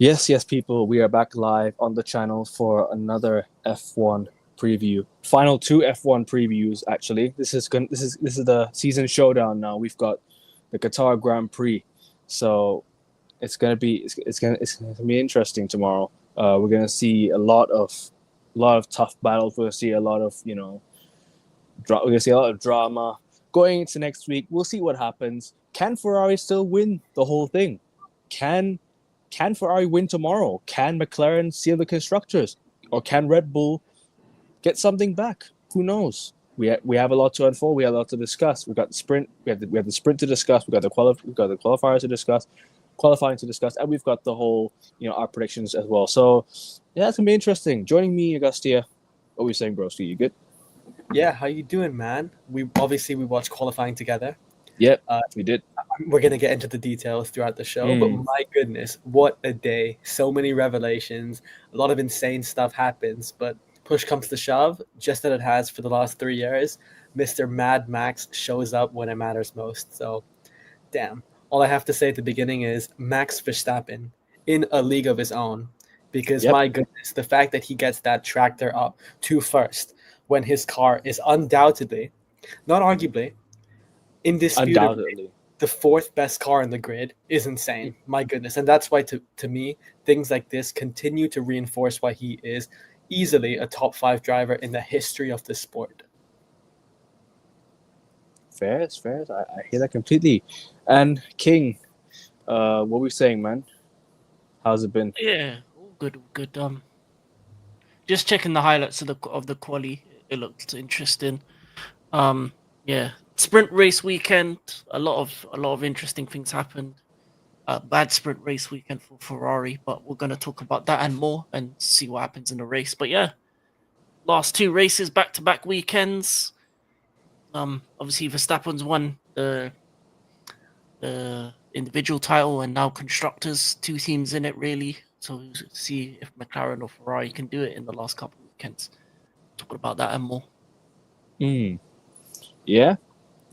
Yes, people. We are back live on the channel for another F1 preview. Final two F1 previews. Actually, this is the season showdown. Now we've got the Qatar Grand Prix, so it's gonna be interesting tomorrow. We're gonna see a lot of tough battles. We're gonna see a lot of we're gonna see a lot of drama going into next week. We'll see what happens. Can Ferrari still win the whole thing? Can can Ferrari win tomorrow? Can McLaren seal the constructors, or can Red Bull get something back? Who knows? We have a lot to unfold. We have a lot to discuss. We've got the sprint. We have the sprint to discuss. We've got the qualifiers to discuss, qualifying to discuss, and we've got the whole our predictions as well. So yeah, it's gonna be interesting. Joining me, Augustia. What are we saying, broski? You good? Yeah, how you doing, man? We watched qualifying together. Yep, Uh, we did. we're gonna get into the details throughout the show, but Mm. my goodness, what a day! So many revelations, a lot of insane stuff happens. But push comes to shove, just as it has for the last 3 years. Mr. Mad Max shows up when it matters most. So, damn. All I have to say at the beginning is Max Verstappen in a league of his own, because Yep, my goodness, the fact that he gets that tractor up to first when his car is undoubtedly, not arguably, indisputably undoubtedly. the fourth best car in the grid is insane. My goodness. And that's why, to me, things like this continue to reinforce why he is easily a top five driver in the history of the sport. Fair, fair. I hear that completely. And King, what we saying, man? How's it been? Yeah, all good, all good. Just checking the highlights of the quali. It looked interesting. Yeah, sprint race weekend. A lot of interesting things happened. Bad sprint race weekend for Ferrari, but we're gonna talk about that and more and see what happens in the race. But yeah, last two races back to back weekends. Obviously Verstappen's won the individual title and now constructors, two teams in it really. So we'll see if McLaren or Ferrari can do it in the last couple of weekends. Talk about that and more. Mm. Yeah,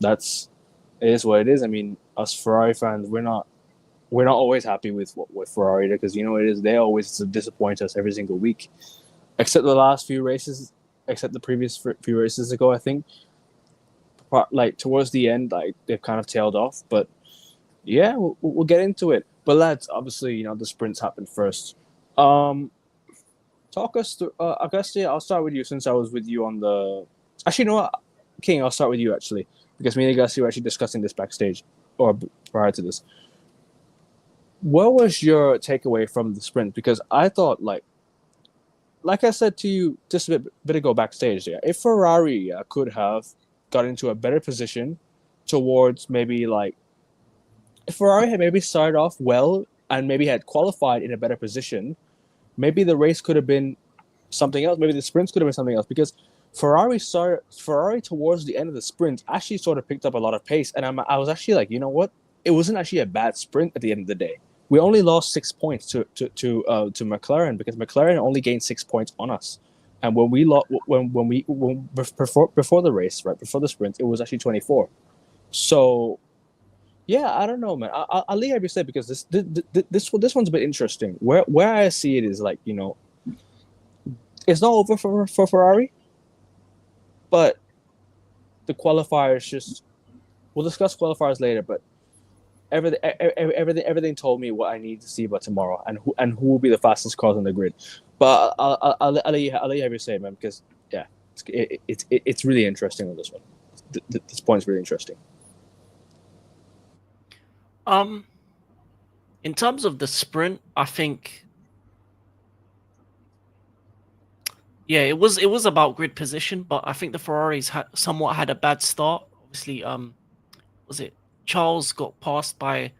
it is what it is. I mean, us Ferrari fans, we're not always happy with what Ferrari do, because it is, they always disappoint us every single week, except the last few races, except the previous few races ago. I think, like towards the end, like they've kind of tailed off. But yeah, we'll get into it. But lads, obviously, the sprints happen first. Talk us through. Augustia, I'll start with you since I was with you on the. Actually, you know what, King, I'll start with you actually, because me and Augustia were actually discussing this backstage or prior to this. What was your takeaway from the sprint? Because I thought, like I said to you just a bit ago backstage, yeah, if Ferrari could have got into a better position towards maybe like if Ferrari had maybe started off well and maybe had qualified in a better position, maybe the race could have been something else. Maybe the sprints could have been something else, because Ferrari towards the end of the sprint actually sort of picked up a lot of pace, and I was actually like, you know what? It wasn't actually a bad sprint at the end of the day. We only lost 6 points to McLaren, because McLaren only gained 6 points on us. And when before the race, right before the sprint, it was actually 24. So yeah, I don't know, man. I'll leave you say, because this one's a bit interesting. Where I see it is like, it's not over for Ferrari, but the qualifiers just. We'll discuss qualifiers later, but everything told me what I need to see about tomorrow, and who will be the fastest cars on the grid. But I'll let you have your say, man, because yeah, it's really interesting on this one. This point's really interesting. In terms of the sprint, I think, yeah, it was about grid position, but I think the Ferraris somewhat had a bad start. Obviously, was it Charles got passed by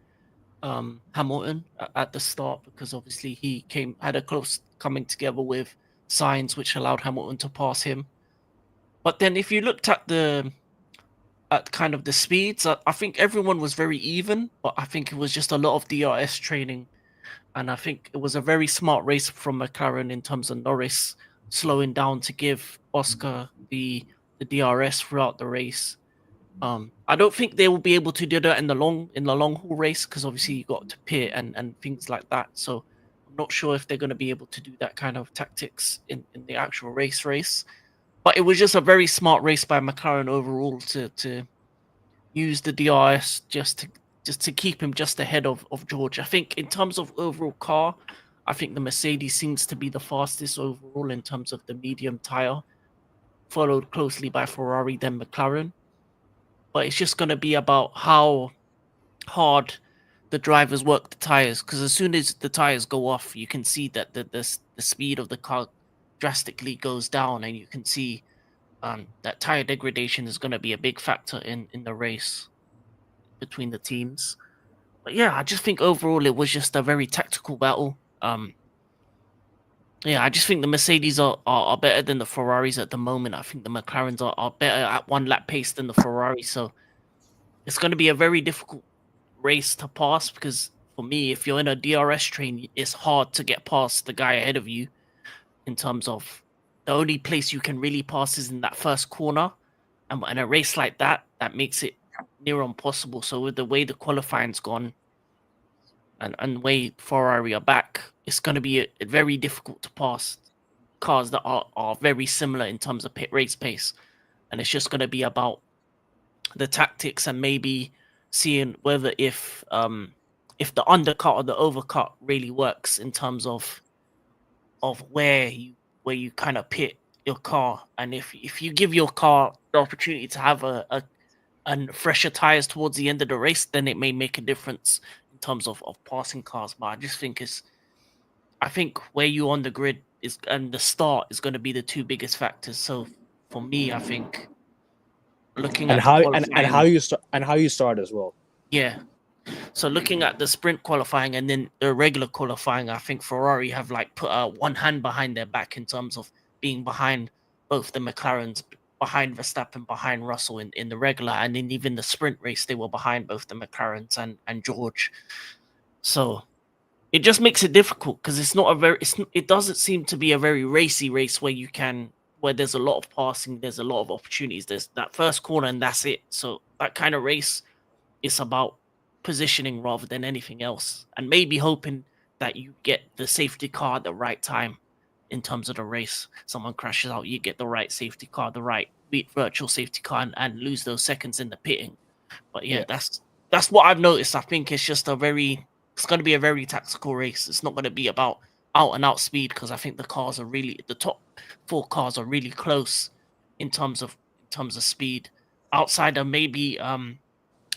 Hamilton at the start, because obviously he had a close coming together with Sainz, which allowed Hamilton to pass him. But then if you looked at kind of the speeds, I think everyone was very even, but I think it was just a lot of DRS training. And I think it was a very smart race from McLaren in terms of Norris slowing down to give Oscar the DRS throughout the race. I don't think they will be able to do that in the long haul race, because obviously you got to pit and things like that. So I'm not sure if they're going to be able to do that kind of tactics in the actual race. But it was just a very smart race by McLaren overall to use the DRS just to keep him just ahead of George. I think in terms of overall car, I think the Mercedes seems to be the fastest overall in terms of the medium tire, followed closely by Ferrari, then McLaren. But it's just going to be about how hard the drivers work the tires, because as soon as the tires go off, you can see that the speed of the car drastically goes down, and you can see that tire degradation is going to be a big factor in the race between the teams. But yeah, I just think overall it was just a very tactical battle. Yeah, I just think the Mercedes are better than the Ferraris at the moment. I think the McLarens are better at one lap pace than the Ferrari. So it's going to be a very difficult race to pass, because for me, if you're in a DRS train, it's hard to get past the guy ahead of you. In terms of the only place you can really pass is in that first corner, and in a race like that makes it near impossible. So with the way the qualifying's gone, and the way Ferrari are back, it's going to be very difficult to pass cars that are very similar in terms of pit race pace, and it's just going to be about the tactics and maybe seeing whether if the undercut or the overcut really works in terms of where you kind of pit your car, and if you give your car the opportunity to have a fresher tires towards the end of the race, then it may make a difference in terms of passing cars. But I just think I think where you on the grid is and the start is going to be the two biggest factors. So for me, I think looking And at the how qualifying, and how you start as well. yeah. So looking at the sprint qualifying and then the regular qualifying, I think Ferrari have like put one hand behind their back in terms of being behind both the McLarens, behind Verstappen, behind Russell in the regular, and in even the sprint race, they were behind both the McLarens and George. So it just makes it difficult because it's not a very, it doesn't seem to be a very racy race where there's a lot of passing, there's a lot of opportunities. There's that first corner and that's it. So that kind of race is about positioning rather than anything else, and maybe hoping that you get the safety car at the right time in terms of the race. Someone crashes out, you get the right safety car, the right virtual safety car, and lose those seconds in the pitting. But yeah, that's what I've noticed. I think it's just it's going to be a very tactical race. It's not going to be about out and out speed, because I think the top four cars are really close in terms of speed. Outside of maybe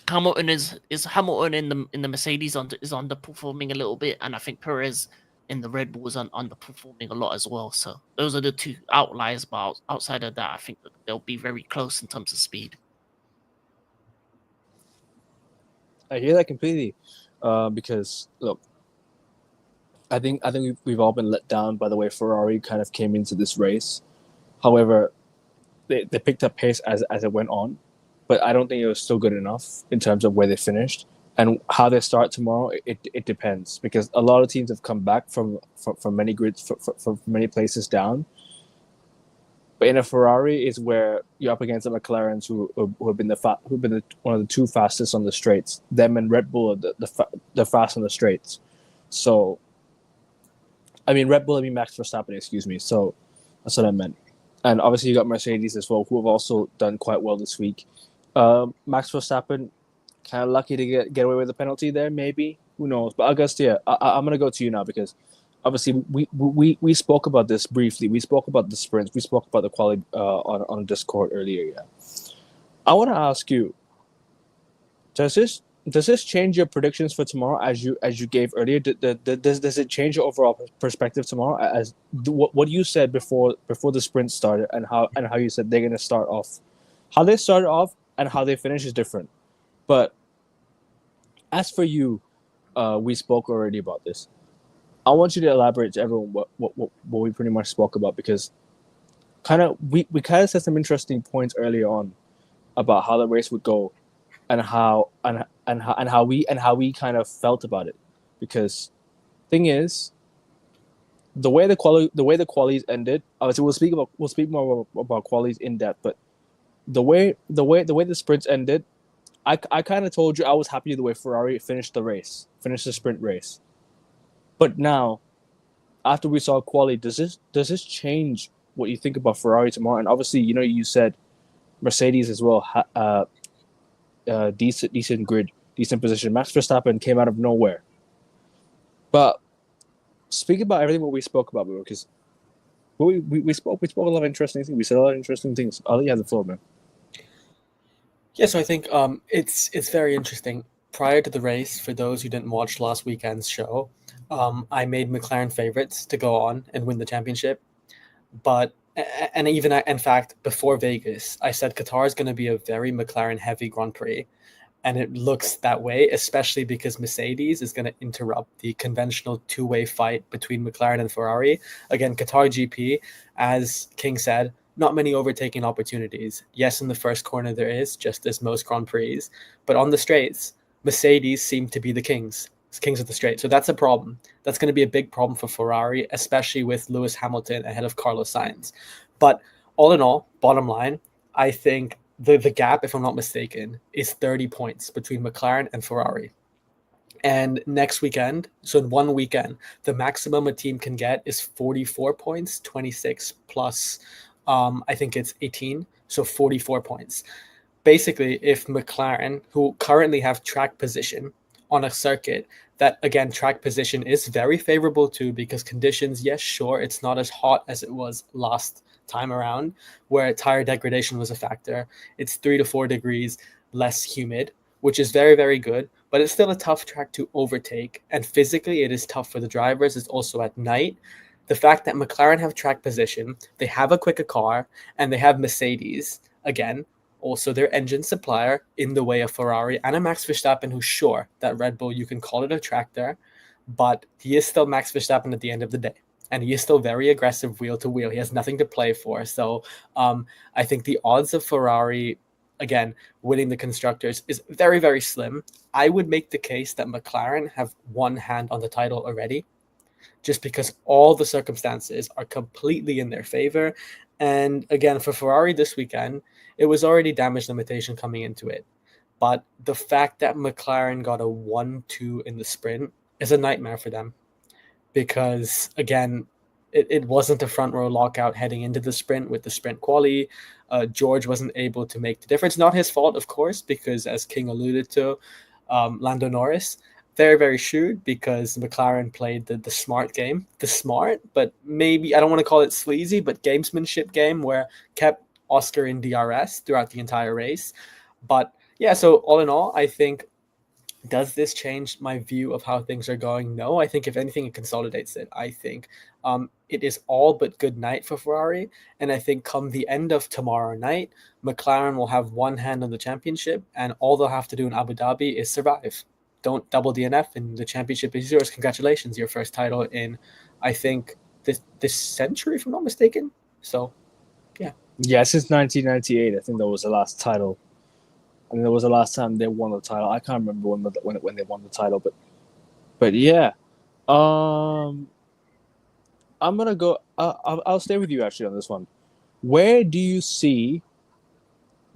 Hamilton is Hamilton in the Mercedes is underperforming a little bit, and I think Perez in the Red Bull is underperforming a lot as well. So those are the two outliers. But outside of that, I think that they'll be very close in terms of speed. I hear that completely, because look, I think we've all been let down by the way Ferrari kind of came into this race. However, they picked up pace as it went on, but I don't think it was still good enough in terms of where they finished and how they start tomorrow. It depends, because a lot of teams have come back from many grids from many places down. But in a Ferrari is where you're up against the McLarens who have been one of the two fastest on the straights. Them and Red Bull are the fast on the straights. So, I mean Red Bull, Max Verstappen, excuse me. So that's what I meant. And obviously you got Mercedes as well, who have also done quite well this week. Max Verstappen, kind of lucky to get away with the penalty there, maybe. Who knows? But August, yeah, I'm gonna go to you now, because obviously we spoke about this briefly. We spoke about the sprints. We spoke about the quality on Discord earlier. Yeah, I want to ask you: Does this change your predictions for tomorrow as you gave earlier? Does it change your overall perspective tomorrow? As what you said before the sprint started, and how you said they're gonna start off, how they started off and how they finish is different. But as for you, we spoke already about this. I want you to elaborate to everyone what we pretty much spoke about, because we kind of said some interesting points earlier on about how the race would go, and how we kind of felt about it. Because thing is, the way the qualies ended. Obviously, we'll speak more about qualies in depth, but the way the sprints ended, I kind of told you I was happy the way Ferrari finished the sprint race. But now, after we saw quality, does this change what you think about Ferrari tomorrow? And obviously, you said Mercedes as well. Decent grid, decent position. Max Verstappen came out of nowhere. But speak about everything what we spoke about, bro, because we spoke a lot of interesting things. We said a lot of interesting things. I'll let you have the floor, man. Yeah, so I think it's very interesting. Prior to the race, for those who didn't watch last weekend's show, I made McLaren favorites to go on and win the championship. But and even in fact, before Vegas, I said Qatar is going to be a very McLaren heavy Grand Prix. And it looks that way, especially because Mercedes is going to interrupt the conventional two-way fight between McLaren and Ferrari. Again, Qatar GP, as King said, not many overtaking opportunities. Yes, in the first corner there is, just as most Grand Prix. But on the straights, Mercedes seem to be the kings of the straight. So that's a problem. That's going to be a big problem for Ferrari, especially with Lewis Hamilton ahead of Carlos Sainz. But all in all, bottom line, I think the gap, if I'm not mistaken, is 30 points between McLaren and Ferrari. And next weekend, so in 1 weekend, the maximum a team can get is 44 points, 26 plus, I think it's 18, so 44 points. Basically, if McLaren, who currently have track position on a circuit that, again, track position is very favorable to, because conditions, yes, sure, it's not as hot as it was last time around, where tire degradation was a factor. It's 3 to 4 degrees less humid, which is very, very good, but it's still a tough track to overtake. And physically, it is tough for the drivers. It's also at night. The fact that McLaren have track position, they have a quicker car, and they have Mercedes, again, also their engine supplier, in the way of Ferrari, and a Max Verstappen who's sure that Red Bull, you can call it a tractor, but he is still Max Verstappen at the end of the day. And he is still very aggressive wheel to wheel. He has nothing to play for. So I think the odds of Ferrari, again, winning the Constructors is very, very slim. I would make the case that McLaren have one hand on the title already, just because all the circumstances are completely in their favor. And again, for Ferrari this weekend, it was already damage limitation coming into it. But the fact that McLaren got a 1-2 in the sprint is a nightmare for them. Because, again, it wasn't a front row lockout heading into the sprint with the sprint quali. George wasn't able to make the difference. Not his fault, of course, because as King alluded to, Lando Norris, very, very shrewd, because McLaren played the smart game. The smart, but maybe, I don't want to call it sleazy, but gamesmanship game, where kept Oscar in DRS throughout the entire race. But yeah, so all in all, I think, does this change my view of how things are going? No, I think if anything, it consolidates it. I think it is all but good night for Ferrari. And I think come the end of tomorrow night, McLaren will have one hand on the championship, and all they'll have to do in Abu Dhabi is survive. Don't double DNF, and the championship is yours. Congratulations, your first title in, I think, this century, if I'm not mistaken. So, yeah. Yeah, since 1998, I think that was the last title. I mean, that was the last time they won the title. I can't remember when they won the title, but yeah. I'm gonna go. I'll stay with you actually on this one. Where do you see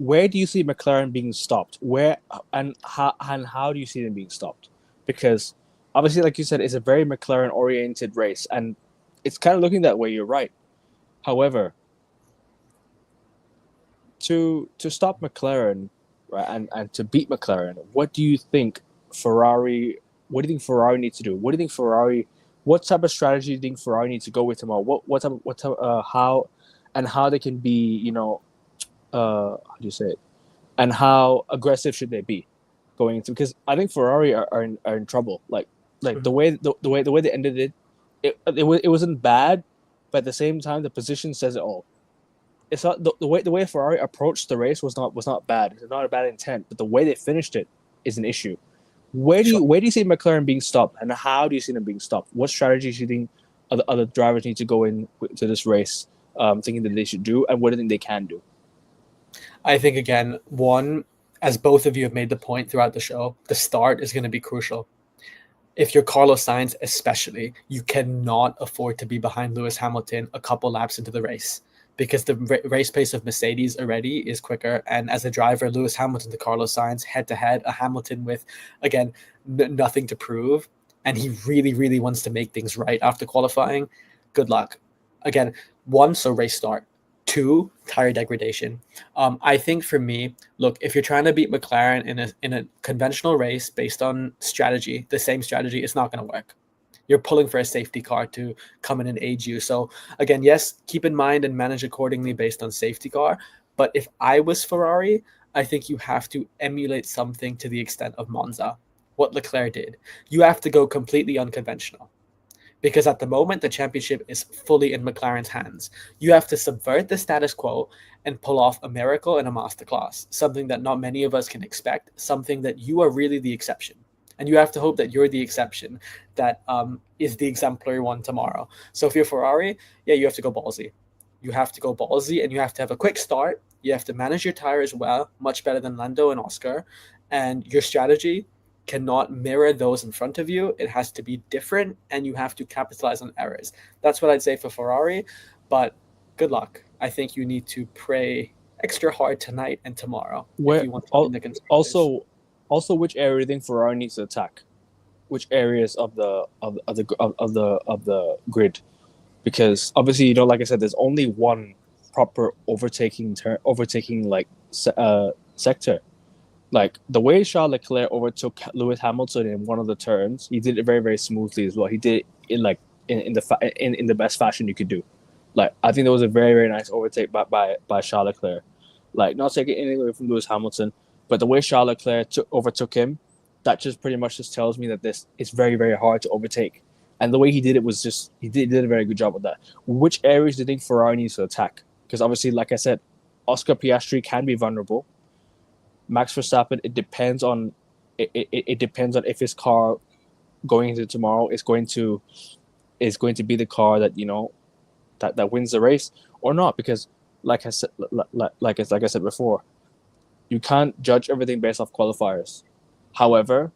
McLaren being stopped? Where and how do you see them being stopped? Because obviously, like you said, it's a very McLaren oriented race, and it's kind of looking that way. You're right. However, to stop McLaren, right, and to beat McLaren, what do you think Ferrari needs to do? What type of strategy do you think Ferrari needs to go with tomorrow? How they can be, how do you say it? And how aggressive should they be going into? Because I think Ferrari are in trouble. Like the way they ended it wasn't bad, but at the same time the position says it all. It's not the way Ferrari approached the race was not bad. It's not a bad intent, but the way they finished it is an issue. Where do you see McLaren being stopped, and how do you see them being stopped? What strategies do you think other drivers need to go in to this race, thinking that they should do, and what do you think they can do? I think, again, one, as both of you have made the point throughout the show, the start is going to be crucial. If you're Carlos Sainz especially, you cannot afford to be behind Lewis Hamilton a couple laps into the race, because the race pace of Mercedes already is quicker. And as a driver, Lewis Hamilton to Carlos Sainz head-to-head, a Hamilton with, again, nothing to prove. and he really, really wants to make things right after qualifying, good luck. Again, 1, so race start. 2, tire degradation. I think for me, look, if you're trying to beat McLaren in a conventional race based on strategy, the same strategy, it's not going to work. You're pulling for a safety car to come in and aid you. So again, yes, keep in mind and manage accordingly based on safety car. But if I was Ferrari, I think you have to emulate something to the extent of Monza, what Leclerc did. You have to go completely unconventional, because at the moment the championship is fully in McLaren's hands. You have to subvert the status quo and pull off a miracle and a masterclass, something that not many of us can expect, something that you are really the exception. And you have to hope that you're the exception that is the exemplary one tomorrow. So if you're Ferrari, yeah, you have to go ballsy. You have to go ballsy, and you have to have a quick start. You have to manage your tires well, much better than Lando and Oscar. And your strategy cannot mirror those in front of you. It has to be different, and you have to capitalize on errors. That's what I'd say for Ferrari, but good luck. I think you need to pray extra hard tonight and tomorrow if you want to win the constructors. Also, which area do you think Ferrari needs to attack? Which areas of the grid? Because obviously, you know, like I said, there's only one proper overtaking sector. Like the way Charles Leclerc overtook Lewis Hamilton in one of the turns, he did it very, very smoothly as well. He did it in the best fashion you could do. Like I think that was a very, very nice overtake by Charles Leclerc. Like not taking anything away from Lewis Hamilton, but the way Charles Leclerc overtook him, that just pretty much just tells me that this is very, very hard to overtake. And the way he did it was just he did a very good job of that. Which areas do you think Ferrari needs to attack? Because obviously, like I said, Oscar Piastri can be vulnerable. Max Verstappen, it depends on if his car going into tomorrow is going to be the car that, you know, that wins the race or not. Because like I said before, you can't judge everything based off qualifiers. However,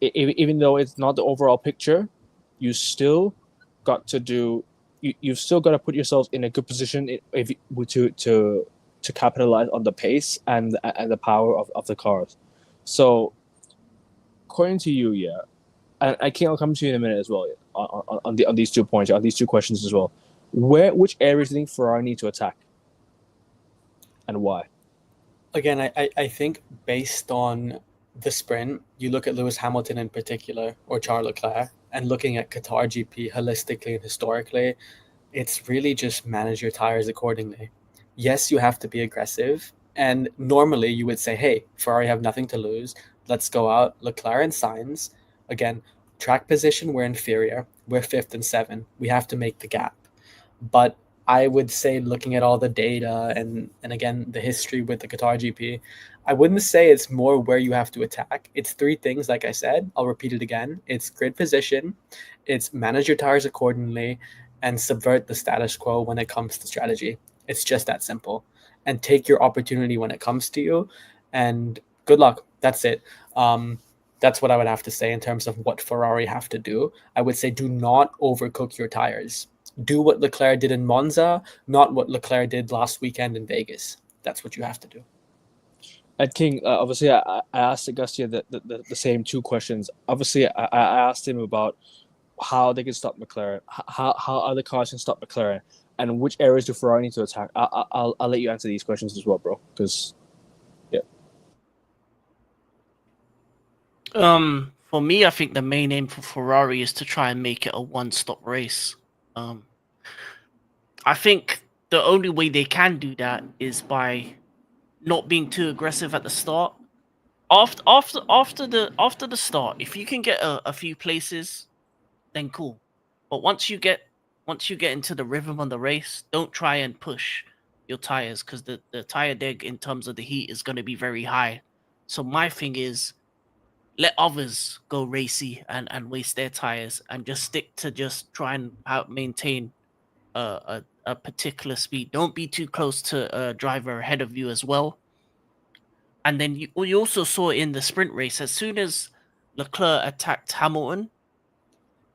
even though it's not the overall picture, you still got to do. You've still got to put yourselves in a good position to capitalize on the pace and the power of the cars. So, according to you, yeah, and I'll come to you in a minute as well on these 2 points, on these 2 questions as well. Which areas do you think Ferrari need to attack, and why? Again, I think based on the sprint, you look at Lewis Hamilton in particular, or Charles Leclerc, and looking at Qatar GP holistically and historically, it's really just manage your tires accordingly. Yes, you have to be aggressive, and normally you would say, hey, Ferrari have nothing to lose. Let's go out. Leclerc and Sainz, again, track position, we're inferior. We're 5th and 7th. We have to make the gap. But I would say, looking at all the data and again, the history with the Qatar GP, I wouldn't say it's more where you have to attack. It's 3 things, like I said. I'll repeat it again. It's grid position, it's manage your tires accordingly, and subvert the status quo when it comes to strategy. It's just that simple. And take your opportunity when it comes to you. And good luck. That's it. That's what I would have to say in terms of what Ferrari have to do. I would say do not overcook your tires. Do what Leclerc did in Monza, not what Leclerc did last weekend in Vegas. That's what you have to do. Ed King, obviously, I asked Augustia the same 2 questions. Obviously, I asked him about how they can stop McLaren, how other cars can stop McLaren, and which areas do Ferrari need to attack. I'll let you answer these questions as well, bro. Because, yeah. For me, I think the main aim for Ferrari is to try and make it a one-stop race. I think the only way they can do that is by not being too aggressive at the start. After the start, if you can get a few places, then cool. But once you get into the rhythm of the race, don't try and push your tires, because the tire deg in terms of the heat is going to be very high. So my thing is, let others go racy and waste their tires, and just stick to just try and maintain a particular speed. Don't be too close to a driver ahead of you as well. And then you also saw in the sprint race, as soon as Leclerc attacked Hamilton,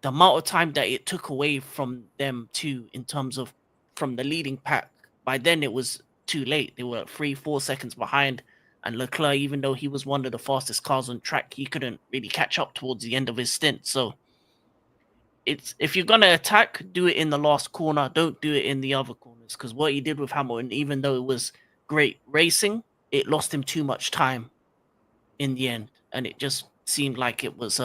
the amount of time that it took away from them too, in terms of from the leading pack, by then it was too late. They were 3-4 seconds behind, And Leclerc, even though he was one of the fastest cars on track, he couldn't really catch up towards the end of his stint. So it's if you're gonna attack, do it in the last corner. Don't do it in the other corners, because what he did with Hamilton, even though it was great racing, it lost him too much time in the end, and it just seemed like it was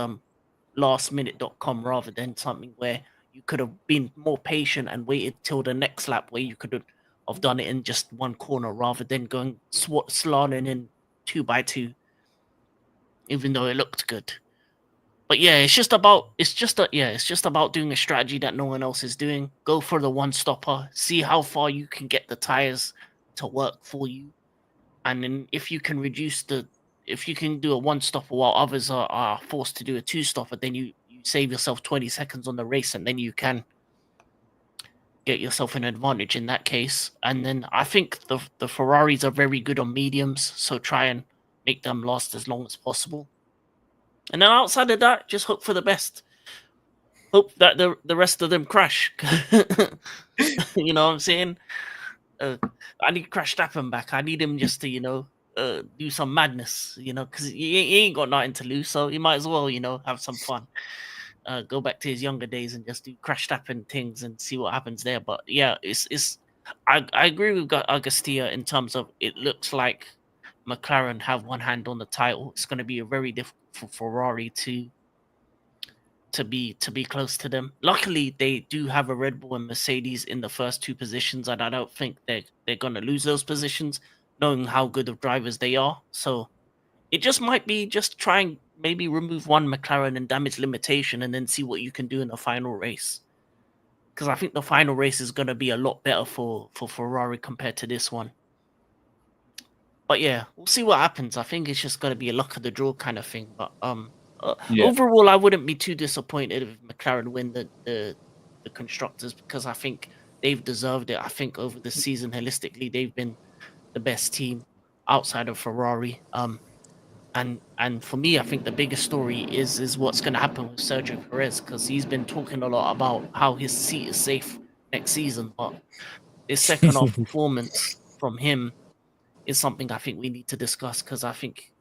lastminute.com rather than something where you could have been more patient and waited till the next lap, where you could have done it in just one corner rather than going slaloming in 2x2, even though it looked good. But yeah, it's just about doing a strategy that no one else is doing. Go for the one stopper, see how far you can get the tires to work for you, and then if you can do a one stopper while others are forced to do a two stopper, then you save yourself 20 seconds on the race, and then you can get yourself an advantage in that case. And then I think the Ferraris are very good on mediums, so try and make them last as long as possible. And then outside of that, just hope for the best. Hope that the rest of them crash. You know what I'm saying? I need Crash Stappen back. I need him just to, do some madness, because he ain't got nothing to lose, so he might as well, have some fun. Go back to his younger days and just do Crash Stappen things and see what happens there. But yeah, I agree with Agustia in terms of it looks like McLaren have one hand on the title. It's going to be a very difficult for Ferrari to be close to them. Luckily, they do have a Red Bull and Mercedes in the first two positions, and I don't think they're going to lose those positions, knowing how good of drivers they are. So it just might be just try and maybe remove one McLaren and damage limitation, and then see what you can do in the final race. Because I think the final race is going to be a lot better for Ferrari compared to this one. But yeah, we'll see what happens. I think it's just going to be a luck of the draw kind of thing. But overall, I wouldn't be too disappointed if McLaren win the constructors, because I think they've deserved it. I think over the season, holistically, they've been the best team outside of Ferrari. And for me, I think the biggest story is what's going to happen with Sergio Perez, because he's been talking a lot about how his seat is safe next season. But his second half performance from him is something I think we need to discuss, because I think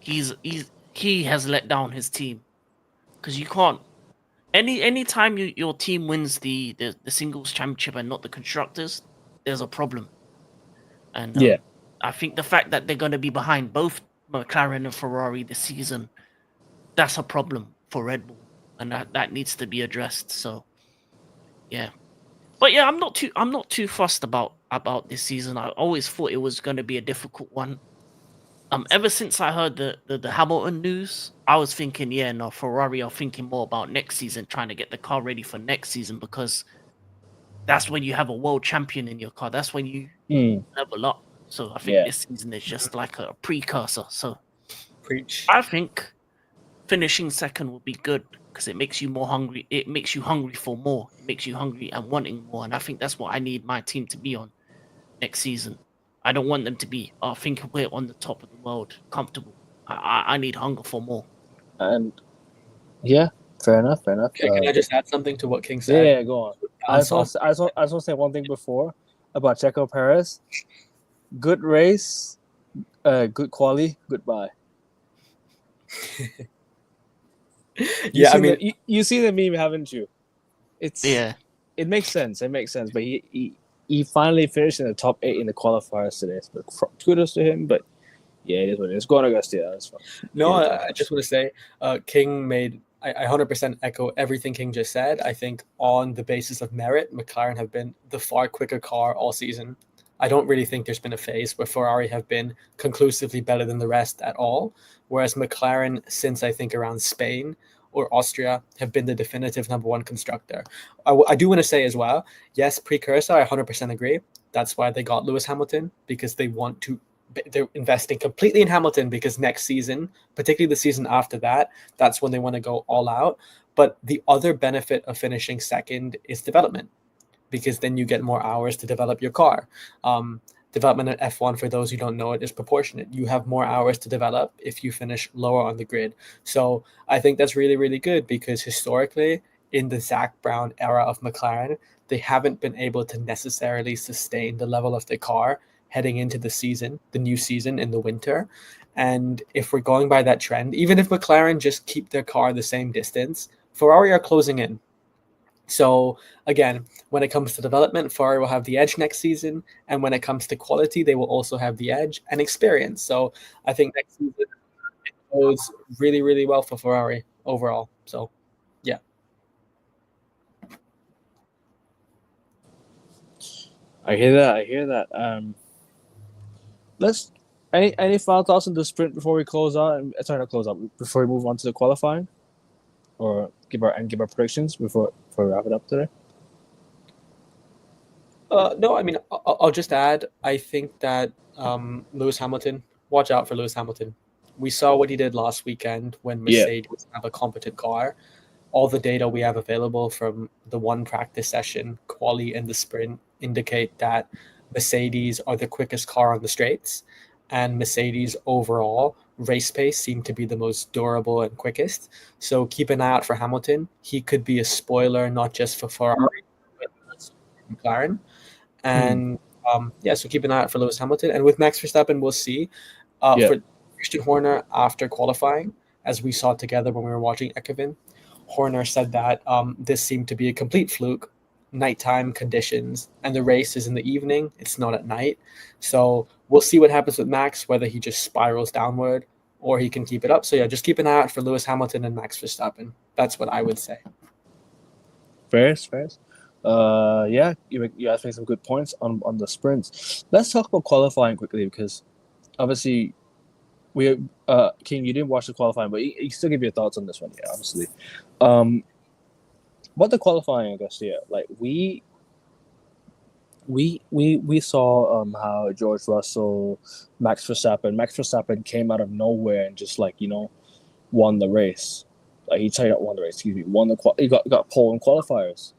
he has let down his team, because you can't any time your team wins the singles championship and not the constructors, there's a problem. And I think the fact that they're going to be behind both McLaren and Ferrari this season, that's a problem for Red Bull, and that needs to be addressed. So yeah. But yeah, I'm not too fussed about this season. I always thought it was going to be a difficult one. Ever since I heard the Hamilton news, I was thinking, Ferrari are thinking more about next season, trying to get the car ready for next season, because that's when you have a world champion in your car. That's when you level up. So I think this season is just like a precursor. So Preach. I think finishing second would be good, because it makes you more hungry. It makes you hungry for more. It makes you hungry and wanting more. And I think that's what I need my team to be on next season. I don't want them to be, I think we're on the top of the world, comfortable. I need hunger for more. And yeah, fair enough. Can I just add something to what King said? Yeah, go on. I just want to say one thing before about Checo Perez. Good race, good quali, goodbye. You see the meme, haven't you? It makes sense. But he finally finished in the top 8 in the qualifiers today. So kudos to him. But yeah, it is what it is. Go on, Augustia. That's fine. No, I just want to say, King made. I 100% echo everything King just said. I think on the basis of merit, McLaren have been the far quicker car all season. I don't really think there's been a phase where Ferrari have been conclusively better than the rest at all. Whereas McLaren, since I think around Spain or Austria, have been the definitive number one constructor. I do want to say as well, yes, precursor, I 100% agree. That's why they got Lewis Hamilton, because they're investing completely in Hamilton, because next season, particularly the season after that, that's when they want to go all out. But the other benefit of finishing second is development, because then you get more hours to develop your car. Development at F1, for those who don't know it, is proportionate. You have more hours to develop if you finish lower on the grid. So I think that's really, really good, because historically, in the Zach Brown era of McLaren, they haven't been able to necessarily sustain the level of the car heading into the new season in the winter. And if we're going by that trend, even if McLaren just keep their car the same distance, Ferrari are closing in. So again, when it comes to development, Ferrari will have the edge next season, and when it comes to quality, they will also have the edge and experience. So I think next season it goes really, really well for Ferrari overall. So yeah. I hear that. Let's any final thoughts on the sprint before we close out? Sorry, not close out. Before we move on to the qualifying, or give our predictions before we wrap it up today. No, I mean, I'll just add, I think that Lewis Hamilton, watch out for Lewis Hamilton. We saw what he did last weekend when Mercedes have a competent car. All the data we have available from the one practice session, quali and the sprint, indicate that Mercedes are the quickest car on the straights, and Mercedes overall race pace seem to be the most durable and quickest. So keep an eye out for Hamilton. He could be a spoiler, not just for Ferrari, but also for McLaren. And so keep an eye out for Lewis Hamilton. And with Max Verstappen, we'll see. For Christian Horner after qualifying, as we saw together when we were watching Ekevin, Horner said that this seemed to be a complete fluke, nighttime conditions, and the race is in the evening. It's not at night. So we'll see what happens with Max, whether he just spirals downward or he can keep it up. So yeah, just keep an eye out for Lewis Hamilton and Max Verstappen. That's what I would say. Fair. Yeah, you asked me some good points on the sprints. Let's talk about qualifying quickly, because obviously King, you didn't watch the qualifying, but you still give your thoughts on this one. Yeah, obviously. But the qualifying, I guess, yeah, like we saw how George Russell, Max Verstappen came out of nowhere and just won the race. Like he won the race. Excuse me, he got pole in qualifiers.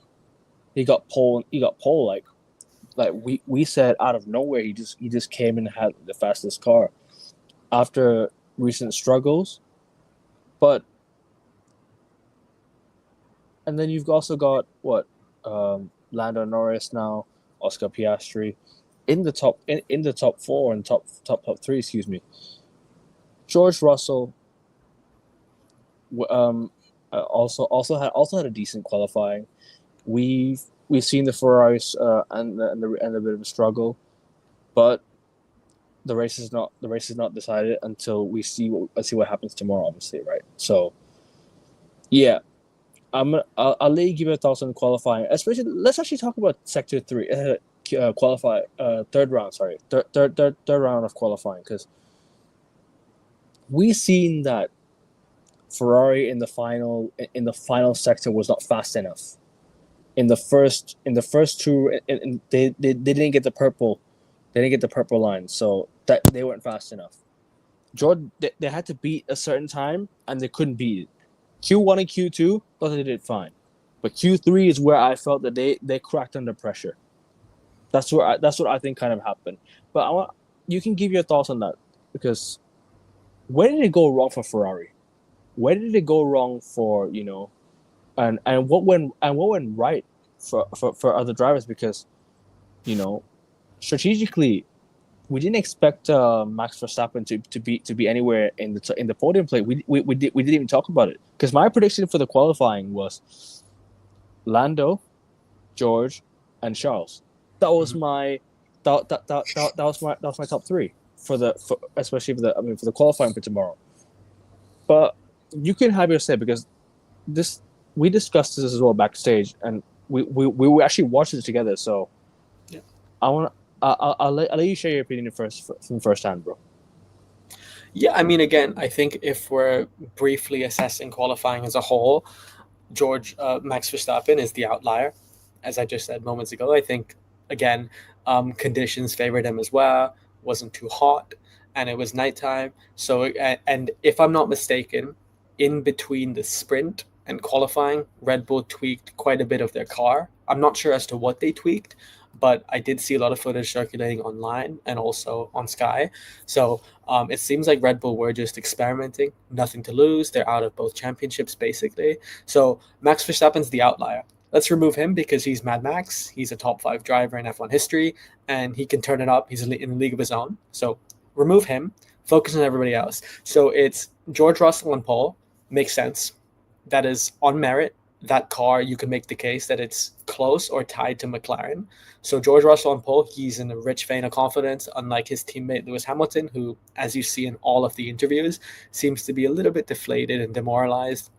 He got pole. Like we said, out of nowhere, he just came and had the fastest car after recent struggles, but. And then you've also got Lando Norris now, Oscar Piastri, in the top four and top three. Excuse me. George Russell also had a decent qualifying. We've seen the Ferraris and a bit of a struggle, but the race is not decided until we see what happens tomorrow. Obviously, right? So, yeah. I'll let you give your thoughts on qualifying. Especially, let's actually talk about Sector 3, third round. Sorry, third round of qualifying, because we seen that Ferrari in the final sector was not fast enough. In the first two, they didn't get the purple, line, so that they weren't fast enough. Jordan, they had to beat a certain time, and they couldn't beat it. Q1 and Q2, thought they did fine, but Q3 is where I felt that they cracked under pressure. That's what I think kind of happened. But you can give your thoughts on that, because where did it go wrong for Ferrari? Where did it go wrong for and what went right for other drivers? Because strategically, we didn't expect Max Verstappen to be anywhere in the podium play. We didn't even talk about it, because my prediction for the qualifying was Lando, George, and Charles. That was my that was my top three especially for the qualifying for tomorrow. But you can have your say, because we discussed this as well backstage, and we actually watched it together. So yeah. I'll let you share your opinion from first hand, bro. Yeah, I mean, again, I think if we're briefly assessing qualifying as a whole, Max Verstappen is the outlier. As I just said moments ago, I think, again, conditions favored him as well. Wasn't too hot, and it was nighttime. So, and if I'm not mistaken, in between the sprint and qualifying, Red Bull tweaked quite a bit of their car. I'm not sure as to what they tweaked, but I did see a lot of footage circulating online and also on Sky. So it seems like Red Bull were just experimenting, nothing to lose. They're out of both championships, basically. So Max Verstappen's the outlier. let's remove him because he's Mad Max. He's a top 5 driver in F1 history, and he can turn it up. He's in a league of his own. So remove him, focus on everybody else. So it's George Russell and Paul. Makes sense. That is on merit. That car, you can make the case that it's close or tied to McLaren. So George Russell and Paul, he's in a rich vein of confidence, unlike his teammate Lewis Hamilton, who, as you see in all of the interviews, seems to be a little bit deflated and demoralized.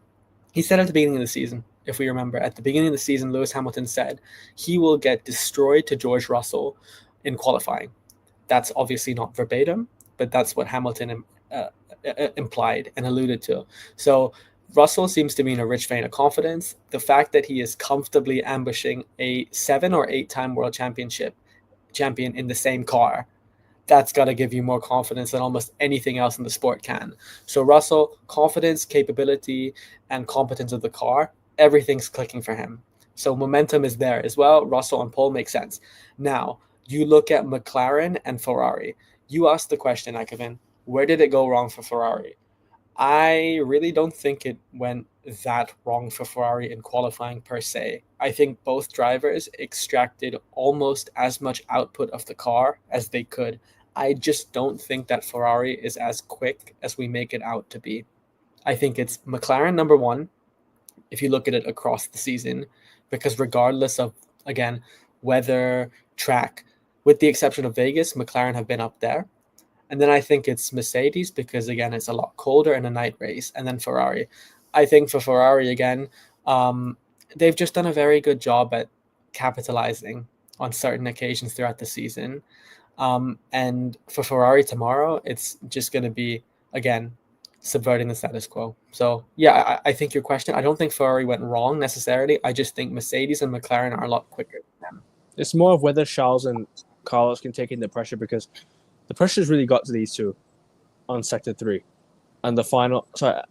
He said at the beginning of the season, if we remember, at the beginning of the season, Lewis Hamilton said he will get destroyed to George Russell in qualifying. That's obviously not verbatim, but that's what Hamilton implied and alluded to. So Russell seems to be in a rich vein of confidence. The fact that he is comfortably ambushing a 7 or 8-time world champion in the same car, that's got to give you more confidence than almost anything else in the sport can. So Russell, confidence, capability, and competence of the car, everything's clicking for him. So momentum is there as well. Russell and Paul make sense. Now, you look at McLaren and Ferrari. You asked the question, Akevin, where did it go wrong for Ferrari? I really don't think it went that wrong for Ferrari in qualifying per se. I think both drivers extracted almost as much output of the car as they could. I just don't think that Ferrari is as quick as we make it out to be. I think it's McLaren number 1, if you look at it across the season, because regardless of, again, weather, track, with the exception of Vegas, McLaren have been up there. And then I think it's Mercedes because, again, it's a lot colder in a night race. And then Ferrari. I think for Ferrari, again, they've just done a very good job at capitalizing on certain occasions throughout the season. And for Ferrari tomorrow, it's just going to be, again, subverting the status quo. So, yeah, I think your question, I don't think Ferrari went wrong necessarily. I just think Mercedes and McLaren are a lot quicker than them. It's more of whether Charles and Carlos can take in the pressure, because the pressure's really got to these two on sector 3 and the final sector,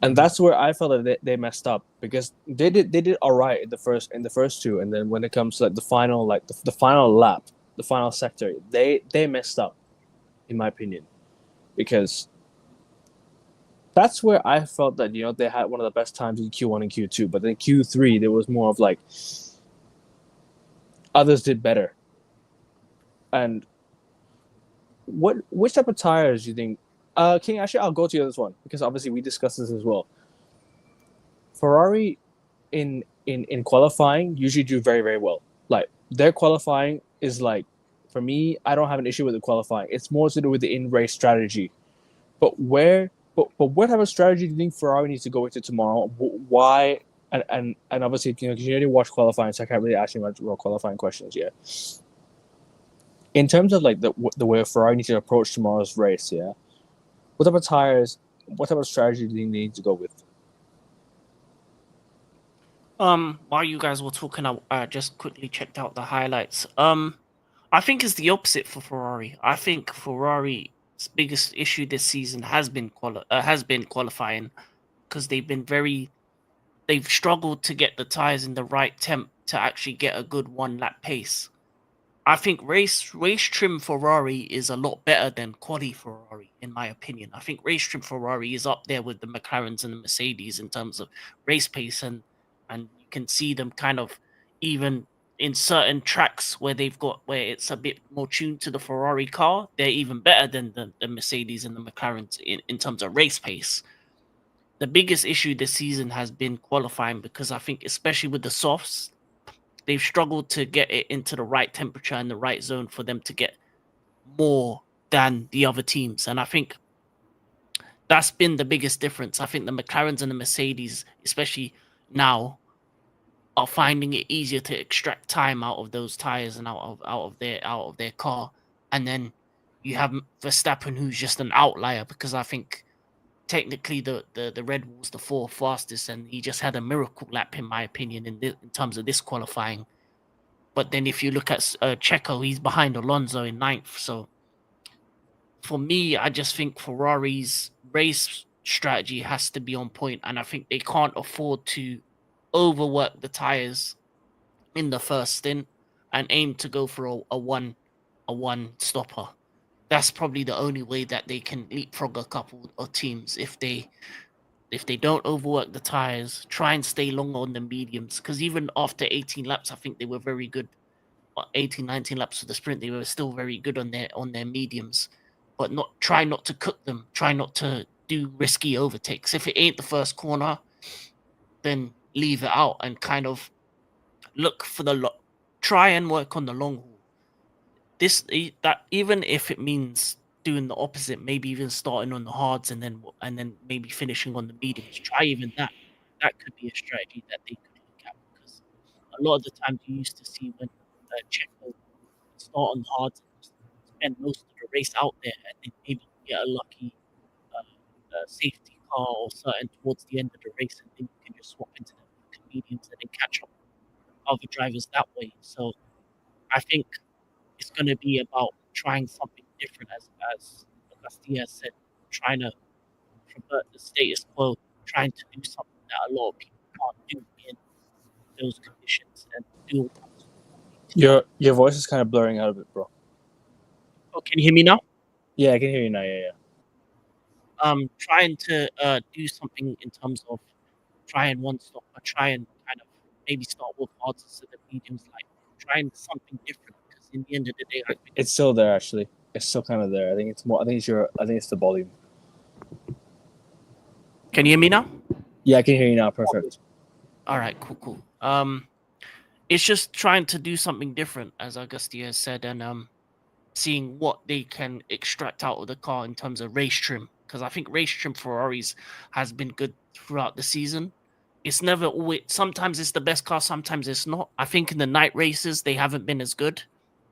and that's where I felt that they messed up, because they did all right in the first 2, and then when it comes to the final lap, the final sector, they messed up, in my opinion, because that's where I felt that they had one of the best times in Q1 and Q2, but then Q3 there was more of others did better. And which type of tires do you think? King, actually, I'll go to this one because obviously we discussed this as well. Ferrari in qualifying usually do very, very well. Their qualifying is for me, I don't have an issue with the qualifying. It's more to do with the in-race strategy. But what type of strategy do you think Ferrari needs to go into tomorrow? Why? And obviously, because you didn't watch qualifying, so I can't really ask you much real qualifying questions yet. In terms of the way Ferrari needs to approach tomorrow's race, yeah, what type of tires, what type of strategy do you need to go with? While you guys were talking, I just quickly checked out the highlights. I think it's the opposite for Ferrari. I think Ferrari's biggest issue this season has been qualifying, because they've struggled to get the tires in the right temp to actually get a good 1-lap pace. I think race trim Ferrari is a lot better than quali Ferrari, in my opinion. I think race trim Ferrari is up there with the McLarens and the Mercedes in terms of race pace, and you can see them kind of even in certain tracks where it's a bit more tuned to the Ferrari car, they're even better than the Mercedes and the McLarens in terms of race pace. The biggest issue this season has been qualifying, because I think especially with the softs, they've struggled to get it into the right temperature and the right zone for them to get more than the other teams. And I think that's been the biggest difference. I think the McLarens and the Mercedes, especially now, are finding it easier to extract time out of those tires and out of their car. And then you have Verstappen, who's just an outlier, because I think technically the Red Bull's the 4th fastest, and he just had a miracle lap, in my opinion, in terms of this qualifying. But then if you look at Checo, he's behind Alonso in 9th. So for me, I just think Ferrari's race strategy has to be on point, and I think they can't afford to overwork the tires in the first stint and aim to go for a one stopper. That's probably the only way that they can leapfrog a couple of teams, if they if they don't overwork the tires, try and stay longer on the mediums. Because even after 18 laps, I think they were very good. 18, 19 laps for the sprint, they were still very good on their mediums. But try not to cook them. Try not to do risky overtakes. If it ain't the first corner, then leave it out and kind of look for try and work on the long haul. That even if it means doing the opposite, maybe even starting on the hards and then maybe finishing on the mediums. Try even that. That could be a strategy that they could look at, because a lot of the times you used to see when Checo start on the hards and spend most of the race out there, and then maybe get a lucky safety car or something towards the end of the race, and then you can just swap into the mediums and then catch up other drivers that way. So I think it's going to be about trying something different, as Castilla said, trying to convert the status quo, trying to do something that a lot of people can't do in those conditions, and do. Your voice is kind of blurring out a bit, bro. Oh, can you hear me now? Yeah, I can hear you now. Yeah. Trying to do something in terms of trying one stop, or try and kind of maybe start with hards instead of mediums, like trying something different. Because in the end of the day, It's still there actually. It's still kind of there. I think it's more. I think it's the volume. Can you hear me now? Yeah, I can hear you now. Perfect. All right, cool. It's just trying to do something different, as Augustia said, and seeing what they can extract out of the car in terms of race trim. Because I think race trim Ferraris has been good throughout the season. It's never always. Sometimes it's the best car, sometimes it's not. I think in the night races they haven't been as good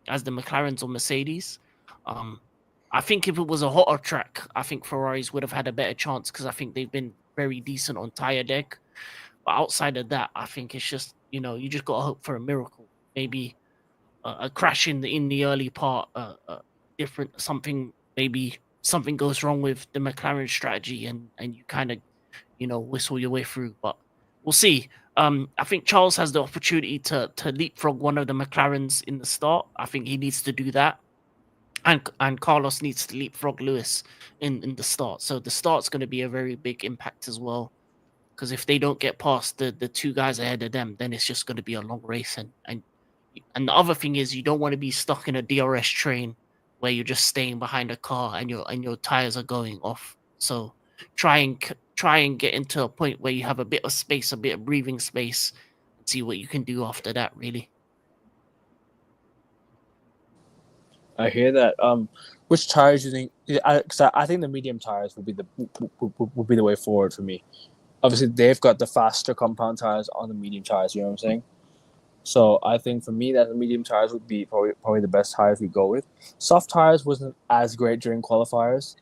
as the McLarens or Mercedes. I think if it was a hotter track, I think Ferraris would have had a better chance, because I think they've been very decent on tire deck. But outside of that, I think it's just, you just got to hope for a miracle. Maybe a crash in the early part, different something. Maybe something goes wrong with the McLaren strategy, and you kind of whistle your way through. But we'll see. I think Charles has the opportunity to leapfrog one of the McLarens in the start. I think he needs to do that. And Carlos needs to leapfrog Lewis in the start. So the start's going to be a very big impact as well. Because if they don't get past the two guys ahead of them, then it's just going to be a long race. And the other thing is, you don't want to be stuck in a DRS train where you're just staying behind a car and your tires are going off. So try and get into a point where you have a bit of space, a bit of breathing space, and see what you can do after that. Really. I hear that. Which tires do you think? Because I think the medium tires will be the way forward for me. Obviously, they've got the faster compound tires on the medium tires. You know what I'm saying? So I think for me that the medium tires would be probably the best tires we go with. Soft tires wasn't as great during qualifiers.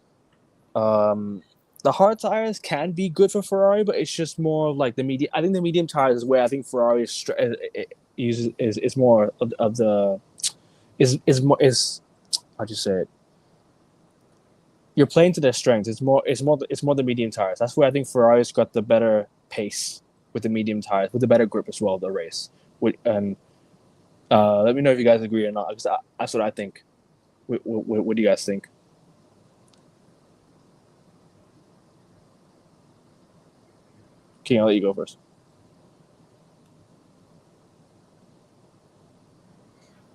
The hard tires can be good for Ferrari, but it's just more like the medium. I think the medium tires is where I think Ferrari is more of the is how'd you say it? You're playing to their strengths. It's more the medium tires. That's where I think Ferrari's got the better pace with the medium tires, with the better grip as well. The race. Let me know if you guys agree or not. Because that's what I think. What do you guys think? King, I'll let you go first.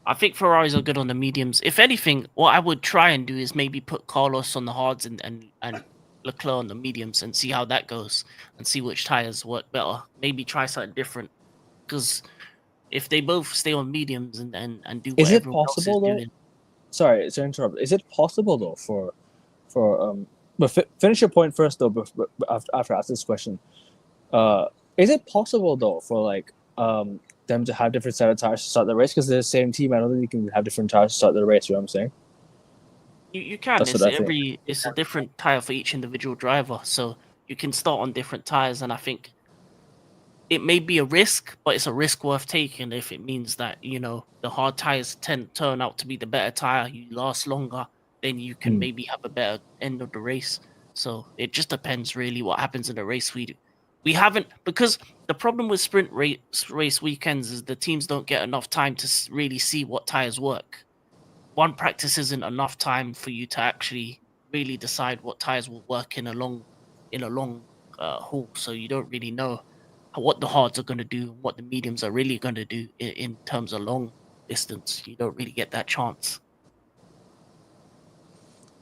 I think Ferraris are good on the mediums. If anything, what I would try and do is maybe put Carlos on the hards and Leclerc on the mediums, and see how that goes, and see which tires work better. Maybe try something different, because if they both stay on mediums and do what everyone else is doing. Sorry to interrupt. Is it possible though but finish your point first though. After I ask this question, is it possible though for like them to have different set of tires to start the race? Because they're the same team. I don't think you can have different tires to start the race. You know what I'm saying? You can. It's a different tire for each individual driver, so you can start on different tires. And I think it may be a risk, but it's a risk worth taking if it means that the hard tires turn out to be the better tire. You last longer, then you can maybe have a better end of the race. So it just depends really what happens in the race. We haven't, because the problem with sprint race weekends is the teams don't get enough time to really see what tires work. One practice isn't enough time for you to actually really decide what tires will work in a long Hall, so you don't really know what the hards are going to do, what the mediums are really going to do in terms of long distance. You don't really get that chance.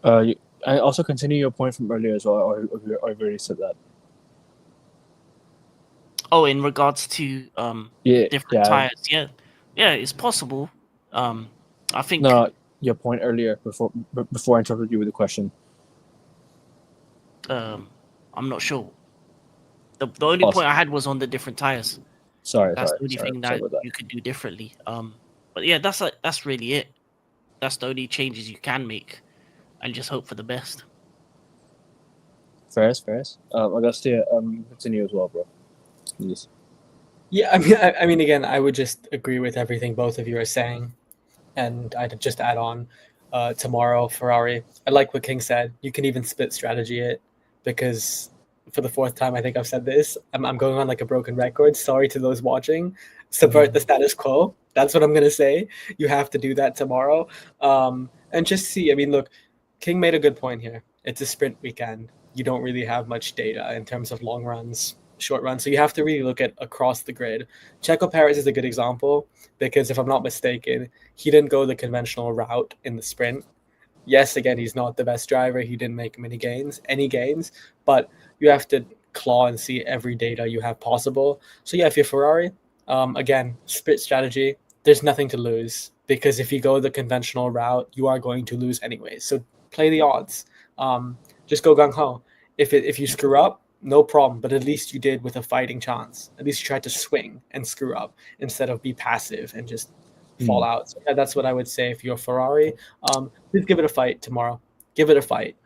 I also continue your point from earlier as well, or I've already said that. Oh, in regards to different yeah. tires, yeah, it's possible. I think No, your point earlier before I interrupted you with the question. I'm not sure. The only point I had was on the different tires. Sorry, That's the only thing sorry that about that. you could do differently. But yeah, that's really it. That's the only changes you can make, and just hope for the best. Ferris. Augustia, continue as well, bro. Please. Yeah, I mean, again, I would just agree with everything both of you are saying, and I'd just add on, tomorrow Ferrari. I like what King said. You can even split strategy it, because for the fourth time I think I've said this. I'm going on like a broken record. Sorry to those watching. Subvert the status quo. That's what I'm gonna say. You have to do that tomorrow, and just see. I mean, look, King made a good point here. It's a sprint weekend. You don't really have much data in terms of long runs, short runs. So you have to really look at across the grid. Checo Perez is a good example because if I'm not mistaken, he didn't go the conventional route in the sprint. Yes, again, he's not the best driver. He didn't make any gains, but you have to claw and see every data you have possible. So yeah, if you're Ferrari, again, split strategy, there's nothing to lose because if you go the conventional route, you are going to lose anyway. So play the odds. Just go gung ho. If you screw up, no problem. But at least you did with a fighting chance. At least you tried to swing and screw up instead of be passive and just fall out. So yeah, that's what I would say if you're Ferrari. Please give it a fight tomorrow. Give it a fight.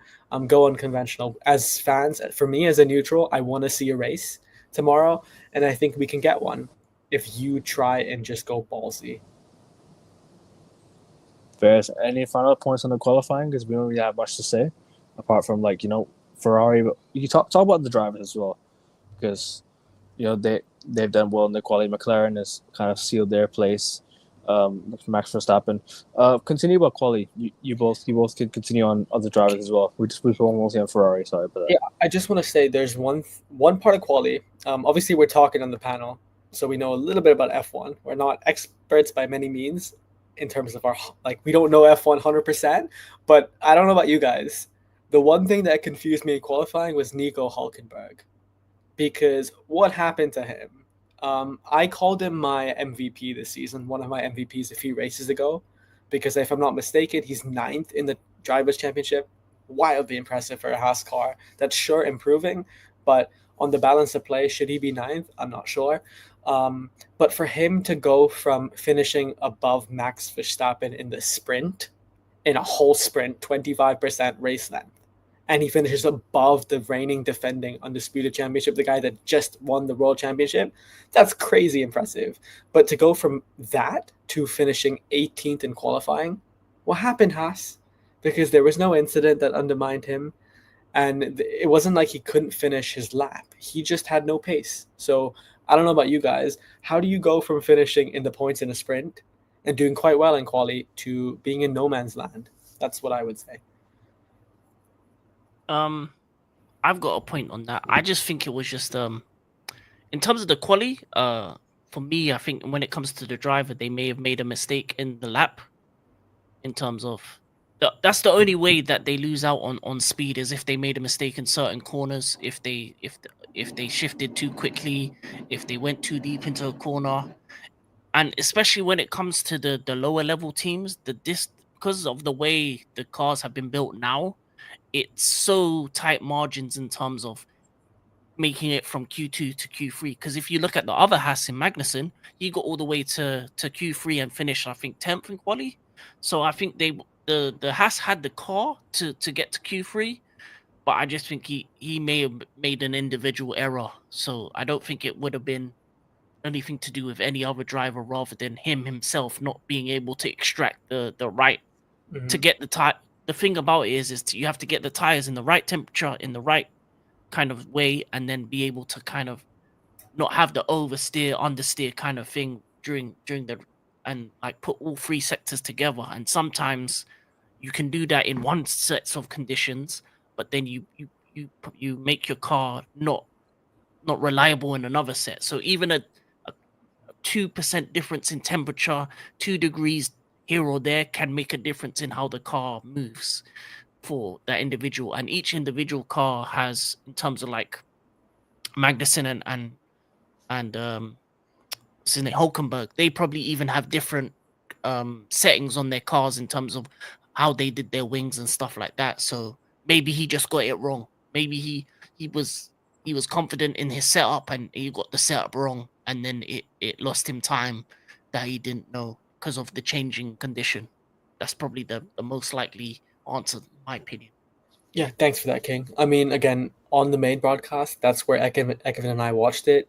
Go unconventional. As fans, for me as a neutral, I want to see a race tomorrow, and I think we can get one if you try and just go ballsy. Ferris, any final points on the qualifying? Because we don't really have much to say, apart from Ferrari. But you can talk about the drivers as well, because they've done well in the quality. McLaren has kind of sealed their place. Max Verstappen. Continue about quality. You both can continue on other drivers as well. We mostly on Ferrari. Sorry about that. Yeah, I just want to say there's one part of quality. Obviously, we're talking on the panel, so we know a little bit about F1. We're not experts by many means in terms of we don't know F1 100%. But I don't know about you guys. The one thing that confused me in qualifying was Nico Hulkenberg, because what happened to him? I called him my MVP this season, one of my MVPs a few races ago, because if I'm not mistaken, he's 9th in the Drivers' Championship. Wildly impressive for a Haas car. That's sure improving, but on the balance of play, should he be 9th? I'm not sure. But for him to go from finishing above Max Verstappen in the sprint, in a whole sprint, 25% race length, and he finishes above the reigning defending undisputed championship, the guy that just won the world championship, that's crazy impressive. But to go from that to finishing 18th in qualifying, what happened, Haas? Because there was no incident that undermined him, and it wasn't like he couldn't finish his lap. He just had no pace. So I don't know about you guys. How do you go from finishing in the points in a sprint and doing quite well in quali to being in no man's land? That's what I would say. I've got a point on that. I just think it was just in terms of the quali, for me, I think when it comes to the driver, they may have made a mistake in the lap. In terms of that's the only way that they lose out on speed is if they made a mistake in certain corners, if they shifted too quickly, if they went too deep into a corner, and especially when it comes to the lower level teams, because of the way the cars have been built now, it's so tight margins in terms of making it from Q2 to Q3. Because if you look at the other Haas in Magnussen, he got all the way to Q3 and finished, I think, 10th in quali. So I think the Haas had the car to get to Q3, but I just think he may have made an individual error. So I don't think it would have been anything to do with any other driver rather than him himself not being able to extract the right to get the tire. The thing about it is you have to get the tires in the right temperature, in the right kind of way, and then be able to kind of not have the oversteer, understeer kind of thing during the and like put all three sectors together. And sometimes you can do that in one set of conditions, but then you make your car not not reliable in another set. So even a 2% difference in temperature, 2 degrees here or there, can make a difference in how the car moves for that individual. And each individual car has, in terms of like Magnussen and what's his name, Hulkenberg, they probably even have different settings on their cars in terms of how they did their wings and stuff like that. So maybe he just got it wrong. Maybe he was confident in his setup and he got the setup wrong, and then it lost him time that he didn't know because of the changing condition. That's probably the most likely answer, in my opinion. Yeah, thanks for that, King. I mean, again, on the main broadcast, that's where Ekevin and I watched it.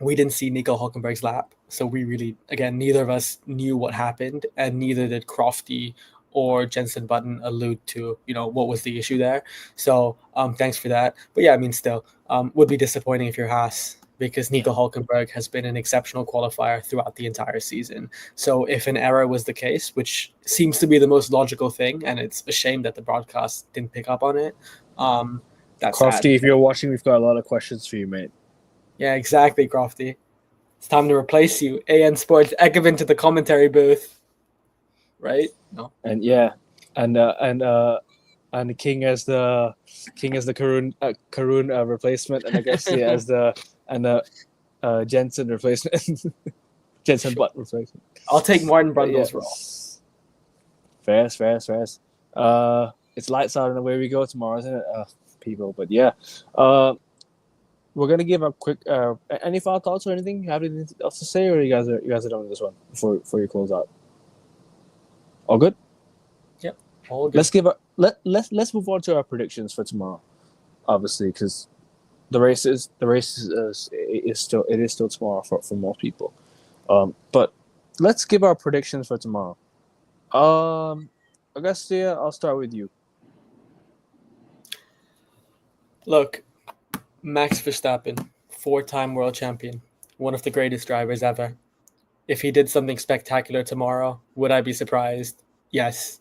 We didn't see Nico Hulkenberg's lap, so we really, again, neither of us knew what happened, and neither did Crofty or Jensen Button allude to, what was the issue there. So, thanks for that. But yeah, I mean, still, would be disappointing if you're Haas, because Nico Hulkenberg has been an exceptional qualifier throughout the entire season. So if an error was the case, which seems to be the most logical thing, and it's a shame that the broadcast didn't pick up on it, that's Crofty, sad. if you're watching, we've got a lot of questions for you, mate. Yeah, exactly, Crofty. It's time to replace you. AN Sports, Ekevin to the commentary booth. Right? No. And yeah, and the King as the Karun replacement, and I guess as the Jensen replacement, Jensen Button replacement. I'll take Martin Brundle's role. Fair. It's lights out and away we go tomorrow, isn't it? People, but yeah. We're gonna give a quick. Any final thoughts or anything? You have anything else to say, or you guys are done with this one before you close out? All good. Yep. All good. Let's move on to our predictions for tomorrow. Obviously, because the race is still tomorrow for most people. But let's give our predictions for tomorrow. Augustia, I'll start with you. Look, Max Verstappen, 4-time world champion, one of the greatest drivers ever. If he did something spectacular tomorrow, would I be surprised? Yes.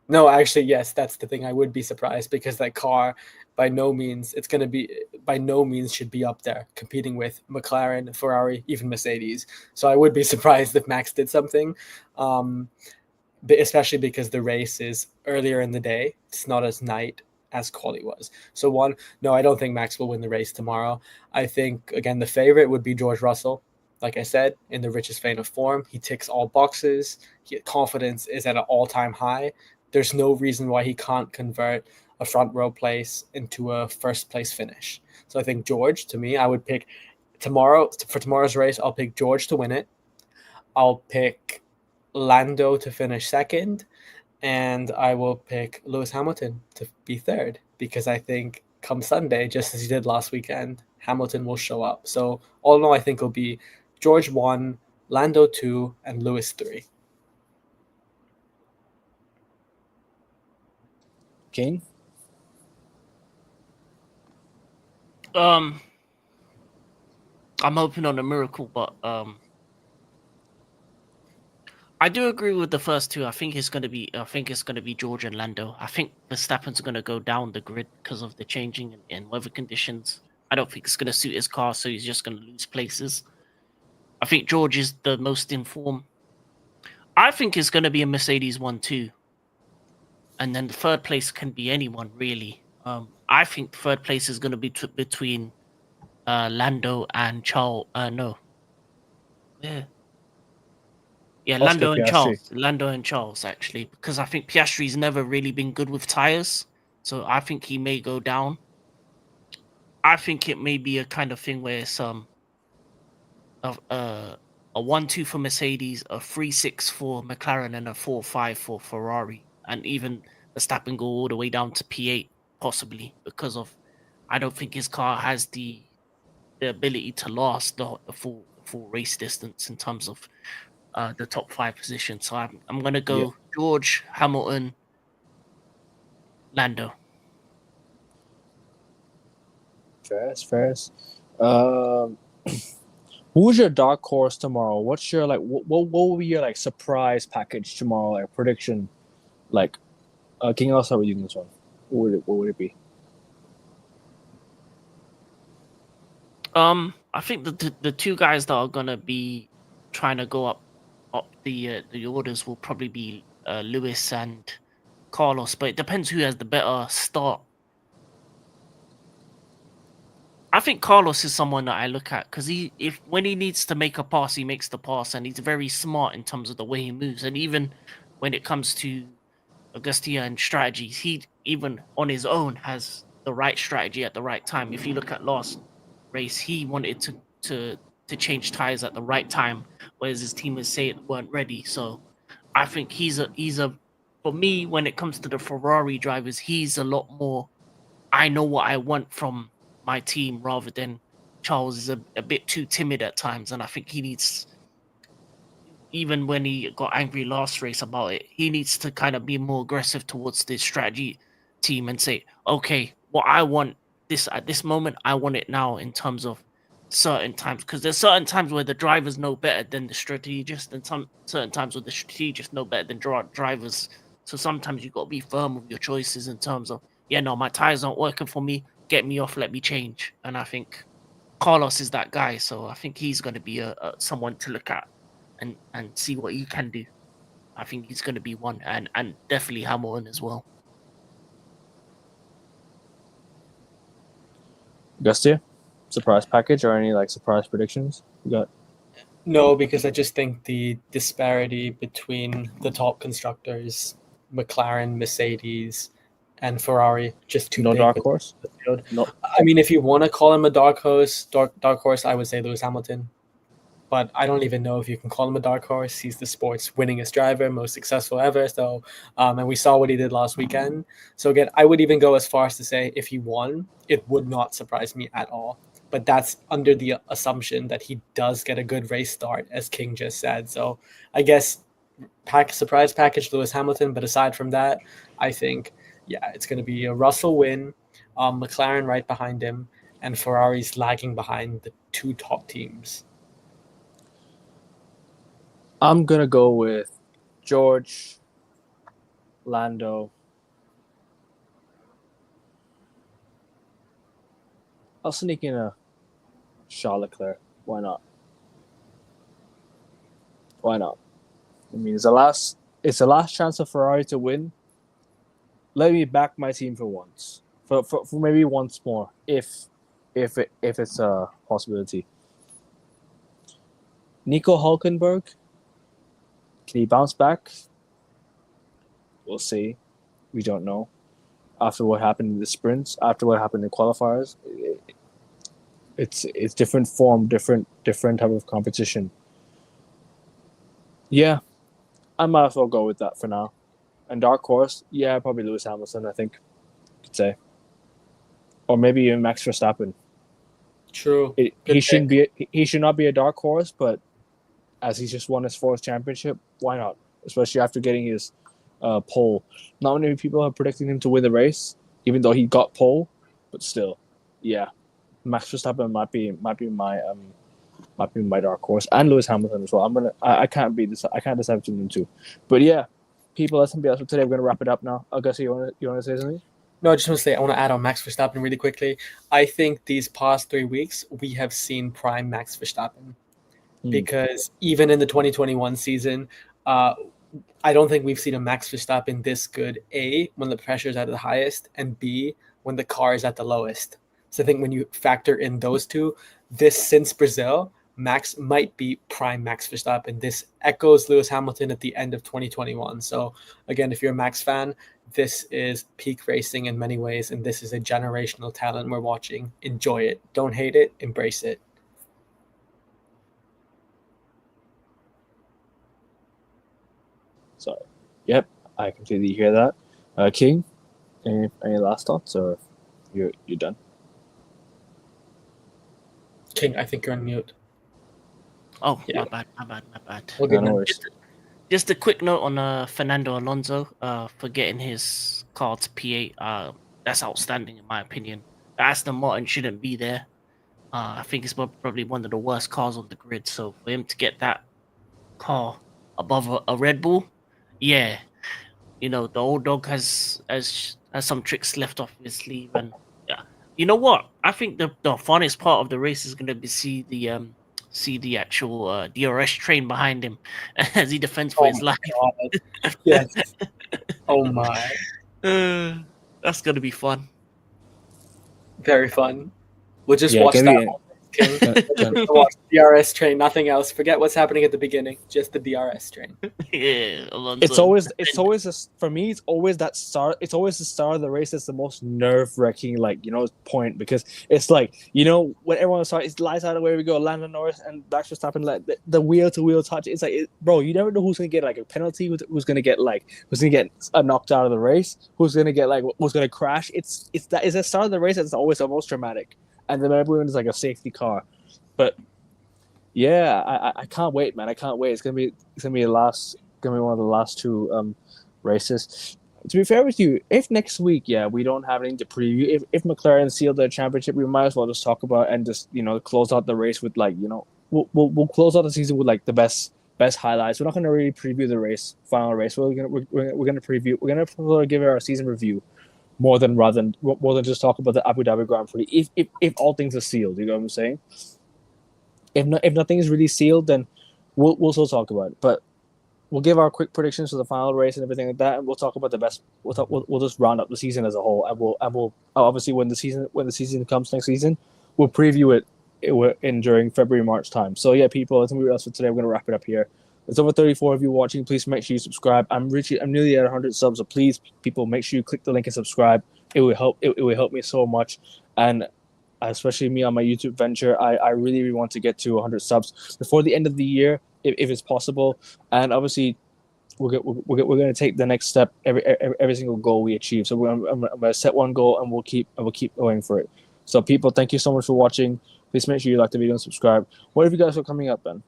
No, actually, yes, that's the thing. I would be surprised, because that car, by no means should be up there competing with McLaren, Ferrari, even Mercedes. So I would be surprised if Max did something, especially because the race is earlier in the day. It's not as night as quali was. So no, I don't think Max will win the race tomorrow. I think, again, the favorite would be George Russell. Like I said, in the richest vein of form, he ticks all boxes. Confidence is at an all-time high. There's no reason why he can't convert a front row place into a first place finish. So I think George, to me, I would pick for tomorrow's race. I'll pick George to win it. I'll pick Lando to finish second, and I will pick Lewis Hamilton to be third, because I think come Sunday, just as he did last weekend, Hamilton will show up. So all in all, I think it'll be George 1, Lando 2, and Lewis 3. King? I'm hoping on a miracle, but I do agree with the first two. I think it's gonna be George and Lando. I think Verstappen's gonna go down the grid because of the changing in weather conditions. I don't think it's gonna suit his car, so he's just gonna lose places. I think George is the most informed. I think it's gonna be a Mercedes 1-2, and then the third place can be anyone really. I think third place is gonna be between Lando and Charles. Lando and Charles. Lando and Charles, actually, because I think Piastri's never really been good with tires, so I think he may go down. I think it may be a kind of thing where it's a 1-2 for Mercedes, a 3-6 for McLaren, and a 4-5 for Ferrari, and even Verstappen go all the way down to P8 possibly, because of I don't think his car has the ability to last the full race distance in terms of the top 5 positions. So I'm gonna go George, Hamilton, Lando. Fairs. Who's your dark horse tomorrow? What's your what will be your surprise package tomorrow? Prediction, King, I'll start with you in this one. What would it be? I think the two guys that are gonna be trying to go up the orders will probably be Lewis and Carlos, but it depends who has the better start. I think Carlos is someone that I look at because if when he needs to make a pass, he makes the pass, and he's very smart in terms of the way he moves. And even when it comes to Augustia and strategies, he even on his own has the right strategy at the right time. If you look at last race, he wanted to change tires at the right time, whereas his team was saying weren't ready. So I think he's a for me when it comes to the Ferrari drivers, he's a lot more. I know what I want from my team rather than Charles is a bit too timid at times, and I think he needs. Even when he got angry last race about it, he needs to kind of be more aggressive towards the strategy team and say, okay, what I want this at this moment, I want it now in terms of certain times. Because there's certain times where the drivers know better than the strategists, and some certain times where the strategists know better than drivers. So sometimes you got to be firm with your choices in terms of, yeah, no, my tires aren't working for me. Get me off, let me change. And I think Carlos is that guy. So I think he's going to be a someone to look at and see what he can do. I think he's going to be one, and definitely Hamilton as well. Gustia, surprise package or any like surprise predictions you got? No, because I just think the disparity between the top constructors, McLaren, Mercedes, and Ferrari, just too No big dark with horse. the field. No. I mean, if you want to call him a dark horse, I would say Lewis Hamilton. But I don't even know if you can call him a dark horse. He's the sport's winningest driver, most successful ever. So, and we saw what he did last weekend. So again, I would even go as far as to say if he won, it would not surprise me at all. But that's under the assumption that he does get a good race start, as King just said. So I guess surprise package Lewis Hamilton. But aside from that, I think it's going to be a Russell win, McLaren right behind him, and Ferrari's lagging behind the two top teams. I'm gonna go with George, Lando. I'll sneak in a Charles Leclerc. Why not? Why not? I mean, it's the last chance for Ferrari to win. Let me back my team for once, for maybe once more, if it's a possibility. Nico Hulkenberg, can he bounce back? We'll see. We don't know. After what happened in the sprints, after what happened in qualifiers, it's different form, different type of competition. Yeah, I might as well go with that for now. And dark horse, yeah, probably Lewis Hamilton. I think you could say, or maybe even Max Verstappen. True. He shouldn't be. He should not be a dark horse, but as he's just won his fourth championship, why not? Especially after getting his pole. Not many people are predicting him to win the race, even though he got pole, but still, yeah, Max Verstappen might be my dark horse, and Lewis Hamilton as well. I can't decide between them two, but yeah, people, that's gonna be us for today. We're gonna wrap it up now. Augusta, you want to say something? No, I just want to say I want to add on Max Verstappen really quickly. I think these past 3 weeks we have seen prime Max Verstappen because even in the 2021 season, I don't think we've seen a Max Verstappen this good. A, when the pressure is at the highest, and B, when the car is at the lowest. So I think when you factor in those two, since Brazil, Max might be prime Max Verstappen. This echoes Lewis Hamilton at the end of 2021. So again, if you're a Max fan, this is peak racing in many ways, and this is a generational talent we're watching. Enjoy it. Don't hate it. Embrace it. So, yep, I completely hear that. King, any last thoughts, or you're done? King, I think you're on mute. Oh, yeah. My bad. Okay, No Just a quick note on Fernando Alonso for getting his car to P8. That's outstanding in my opinion. Aston Martin shouldn't be there. I think it's probably one of the worst cars on the grid. So for him to get that car above a Red Bull, yeah, the old dog has some tricks left off his sleeve, and yeah, You know what? I think the funnest part of the race is gonna be see the actual DRS train behind him as he defends for Oh his life. my god. Yes. Oh my. Uh, that's gonna be fun. Very fun. We'll just Yeah, watch can that we? all, King. Can, Watch the DRS train, nothing else. Forget what's happening at the beginning. Just the DRS train. Yeah, it's Alonso. always for me. It's always that start. It's always the start of the race that's the most nerve wracking, like point, because it's like when everyone starts, it's lights out, away we go. Lando Norris and Max Verstappen, like the wheel to wheel touch. It's like, bro, you never know who's gonna get like a penalty, who's gonna get knocked out of the race, who's gonna get who's gonna crash. It's the start of the race that's always the most dramatic, and then everyone is like a safety car, but. Yeah, I can't wait, man. I can't wait. It's gonna be one of the last two races. To be fair with you, if next week, we don't have anything to preview. If McLaren seal their championship, we might as well just talk about and just close out the race with we'll close out the season with like the best highlights. We're not gonna really preview the final race. We're gonna preview. We're gonna sort of give it our season review more than just talk about the Abu Dhabi Grand Prix. If all things are sealed, you know what I'm saying. If nothing is really sealed, then we'll still talk about it. But we'll give our quick predictions for the final race and everything like that, and we'll talk about the best. We'll just round up the season as a whole, and we'll obviously when the season comes next season, we'll preview it during February-March time. So yeah, people, that's gonna be us for today. We're gonna wrap it up here. There's over 34 of you watching. Please make sure you subscribe. I'm nearly at 100 subs, so please, people, make sure you click the link and subscribe. It will help. It will help me so much, and especially me on my YouTube venture. I really want to get to 100 subs before the end of the year, if it's possible. And obviously, we're going to take the next step every single goal we achieve. So I'm going to set one goal, and we'll keep going for it. So people, thank you so much for watching. Please make sure you like the video and subscribe. What have you guys got coming up then?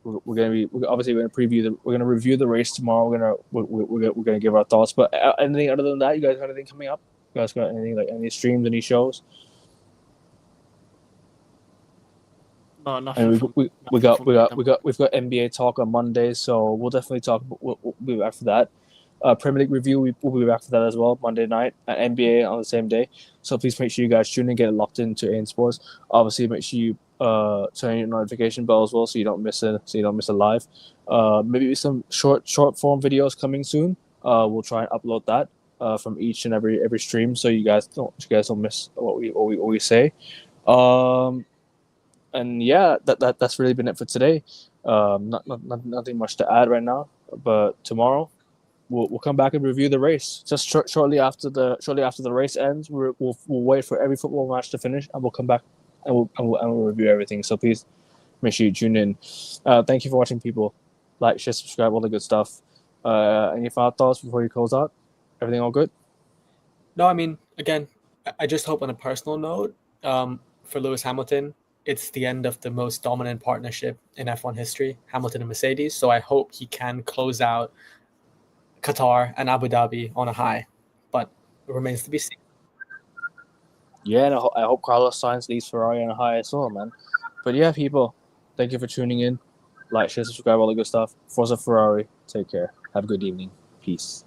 We're going to review the race tomorrow. We're gonna give our thoughts. But anything other than that, you guys got anything coming up? You guys got anything, like any streams, any shows? No, nothing. And From, we've nothing from them. got NBA talk on Monday, so we'll definitely talk. We'll be back for that. Premier League review, we'll be back for that as well Monday night, and NBA on the same day. So please make sure you guys tune in, get locked into AN Sports. Obviously, make sure you turn your notification bell as well, so you don't miss a live. Maybe some short form videos coming soon. We'll try and upload that from each and every stream, so you guys don't miss what we say. And yeah, that's really been it for today. Nothing much to add right now. But tomorrow, we'll come back and review the race. Just shortly after the race ends, we'll wait for every football match to finish, and we'll come back and we'll review everything. So please make sure you tune in. Thank you for watching, people. Like, share, subscribe, all the good stuff. Any final thoughts before you close out? Everything all good? No, I mean, again, I just hope on a personal note, for Lewis Hamilton, it's the end of the most dominant partnership in F1 history, Hamilton and Mercedes. So I hope he can close out Qatar and Abu Dhabi on a high, but it remains to be seen. Yeah, and I hope Carlos Sainz leaves Ferrari on a high as well, man. But yeah, people, thank you for tuning in. Like, share, subscribe, all the good stuff. Forza Ferrari. Take care. Have a good evening. Peace.